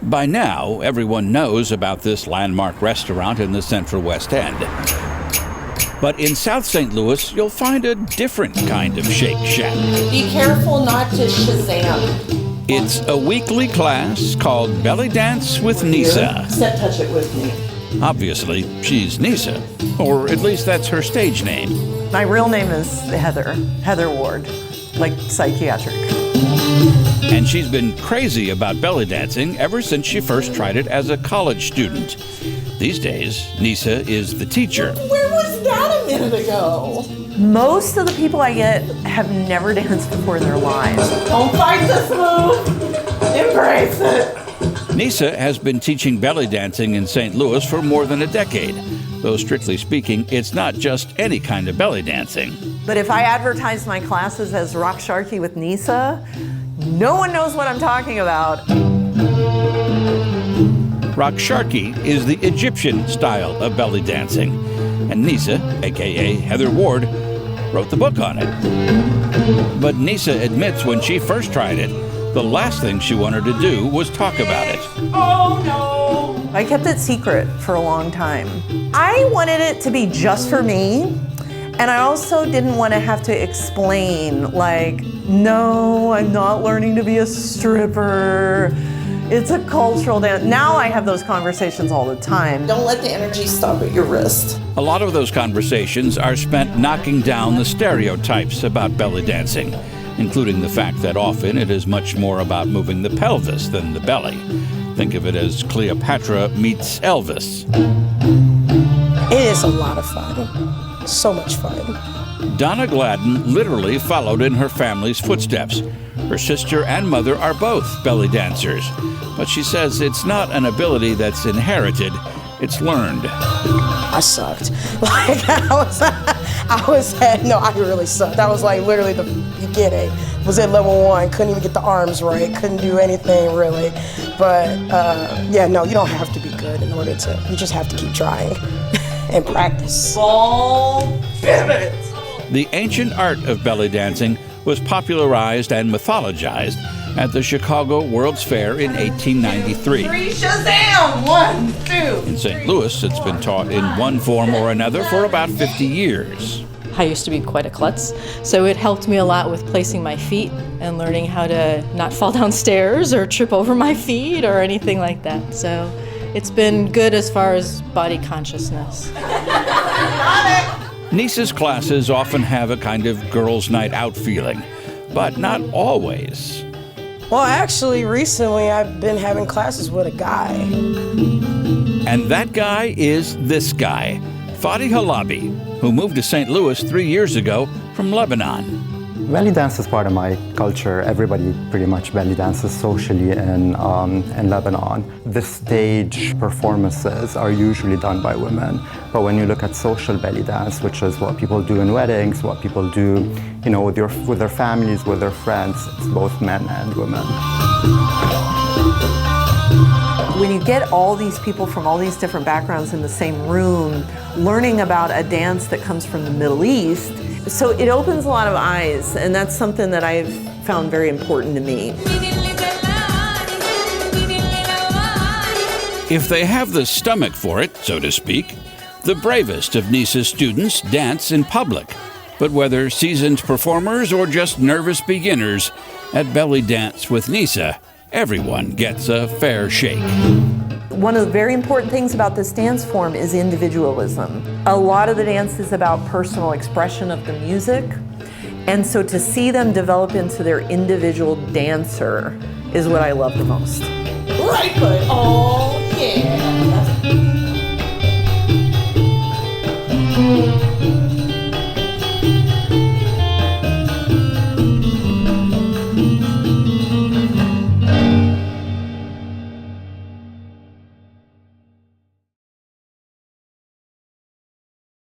By now, everyone knows about this landmark restaurant in the Central West End. But in South St. Louis, you'll find a different kind of Shake Shack. Be careful not to Shazam. It's a weekly class called Belly Dance with Nisaa. Step touch it with me. Obviously, she's Nisaa, or at least that's her stage name. My real name is Heather Ward, like psychiatric. And she's been crazy about belly dancing ever since she first tried it as a college student. These days, Nisaa is the teacher. Where was that a minute ago? Most of the people I get have never danced before in their lives. Don't fight this move. Embrace it. Nisaa has been teaching belly dancing in St. Louis for more than a decade. Though strictly speaking, it's not just any kind of belly dancing. But if I advertise my classes as Rock Sharky with Nisaa, no one knows what I'm talking about. Rock Sharky is the Egyptian style of belly dancing. And Nisaa, aka Heather Ward, wrote the book on it. But Nisaa admits when she first tried it, the last thing she wanted to do was talk about it. Oh no! I kept it secret for a long time. I wanted it to be just for me, and I also didn't want to have to explain, like, no, I'm not learning to be a stripper. It's a cultural dance. Now I have those conversations all the time. Don't let the energy stop at your wrist. A lot of those conversations are spent knocking down the stereotypes about belly dancing, including the fact that often it is much more about moving the pelvis than the belly. Think of it as Cleopatra meets Elvis. It is a lot of fun. So much fun. Donna Gladden literally followed in her family's footsteps. Her sister and mother are both belly dancers, but she says it's not an ability that's inherited, it's learned. I sucked. Like, I really sucked. That was like literally the beginning. Was at level 1, couldn't even get the arms right, couldn't do anything really. But yeah, no, you don't have to be good in order to, you just have to keep trying and practice. Ball pivot. The ancient art of belly dancing was popularized and mythologized at the Chicago World's Fair in 1893. Shazam! 1, 2. In St. Louis, it's been taught in one form or another for about 50 years. I used to be quite a klutz, so it helped me a lot with placing my feet and learning how to not fall down stairs or trip over my feet or anything like that. So it's been good as far as body consciousness. Nisaa's classes often have a kind of girls' night out feeling, but not always. Well, actually, recently I've been having classes with a guy. And that guy is this guy, Fadi Halabi, who moved to St. Louis 3 years ago from Lebanon. Belly dance is part of my culture. Everybody pretty much belly dances socially in Lebanon. The stage performances are usually done by women. But when you look at social belly dance, which is what people do in weddings, what people do, you know, with their families, with their friends, it's both men and women. When you get all these people from all these different backgrounds in the same room, learning about a dance that comes from the Middle East, so it opens a lot of eyes, and that's something that I've found very important to me. If they have the stomach for it, so to speak, the bravest of Nisaa's students dance in public. But whether seasoned performers or just nervous beginners, at Belly Dance with Nisaa, everyone gets a fair shake. One of the very important things about this dance form is individualism. A lot of the dance is about personal expression of the music, and so to see them develop into their individual dancer is what I love the most. Right foot. Oh, yeah.